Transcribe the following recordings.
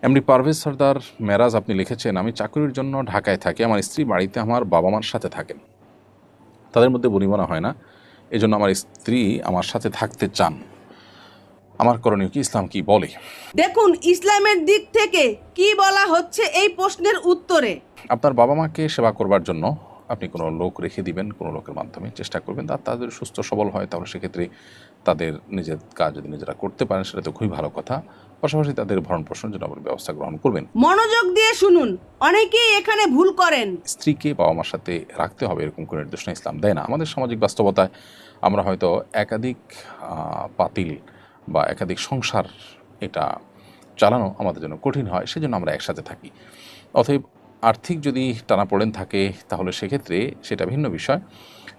MD Parvez সর্দার মেরাজ আপনি লিখেছেন, আমি চাকরির জন্য ঢাকায় থাকি, আমার স্ত্রী বাড়িতে আমার বাবা মার সাথে থাকেন, তাদের মধ্যে বনিবনা হয় না, এজন্য আমার স্ত্রী আমার সাথে থাকতে চান, আমার করণীয় কি, ইসলাম কি বলে? দেখুন, ইসলামের দিক থেকে কি বলা হচ্ছে এই প্রশ্নের উত্তরে। আপনার বাবা মাকে সেবা করবার জন্য আপনি কোনো লোক রেখে দিবেন, কোনো লোকের মাধ্যমে চেষ্টা করবেন, আর তাদের সুস্থ সবল হয় তাহলে সেক্ষেত্রে তাদের নিজের কাজ যদি নিজেরা করতে পারেন সেটা তো খুবই ভালো কথা। পাশাপাশি তাদের ভরণ পোষণের জন্য আপনি ব্যবস্থা গ্রহণ করবেন। মনোযোগ দিয়ে শুনুন, অনেকেই এখানে ভুল করেন। স্ত্রীকে বাবা মার সাথে রাখতে হবে এরকম কোনো নির্দেশনা ইসলাম দেয় না। আমাদের সামাজিক বাস্তবতায় আমরা হয়তো একাধিক পাতিল বা একাধিক সংসার এটা চালানো আমাদের জন্য কঠিন হয়, সেজন্য আমরা একসাথে থাকি। অতএব আর্থিক যদি টানাপোড়েন থাকে তাহলে সেক্ষেত্রে সেটা ভিন্ন বিষয়।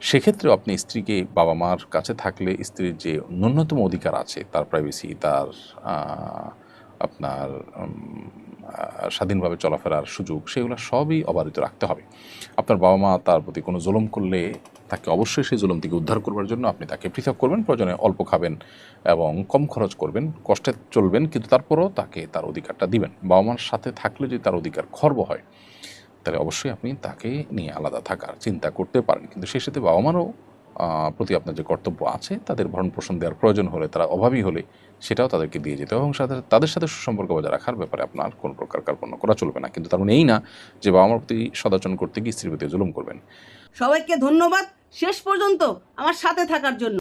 সেক্ষেত্রেও আপনি স্ত্রীকে বাবা মার কাছে থাকলে স্ত্রীর যে ন্যূনতম অধিকার আছে, তার প্রাইভেসি, তার আপনার স্বাধীনভাবে চলাফেরার সুযোগ, সেগুলো সবই অবারিত রাখতে হবে। আপনার বাবা মা তার প্রতি কোনো জুলুম করলে তাকে অবশ্যই সেই জুলুম থেকে উদ্ধার করবার জন্য আপনি তাকে পৃথক করবেন, প্রয়োজনে অল্প খাবেন এবং কম খরচ করবেন, কষ্টে চলবেন, কিন্তু তারপরও তাকে তার অধিকারটা দিবেন। বাবা মার সাথে থাকলে যদি তার অধিকার খর্ব হয় তাহলে অবশ্যই আপনি তাকে নিয়ে আলাদা থাকার চিন্তা করতে পারেন, কিন্তু সেই সাথে বাবা মারও প্রতি আপনার যে কর্তব্য আছে, তাদের ভরণ পোষণ দেওয়ার প্রয়োজন হলে, তারা অভাবী হলে সেটাও তাদেরকে দিয়ে যেতে হবে এবং তাদের সাথে সুসম্পর্ক বজায় রাখার ব্যাপারে আপনার কোনো প্রকার কার্পণ্য করা চলবে না। কিন্তু তার মানে এই না যে বাবা মার প্রতি সদাচরণ করতে গিয়ে স্ত্রীর প্রতি জুলুম করবেন। সবাইকে ধন্যবাদ শেষ পর্যন্ত আমার সাথে থাকার জন্য।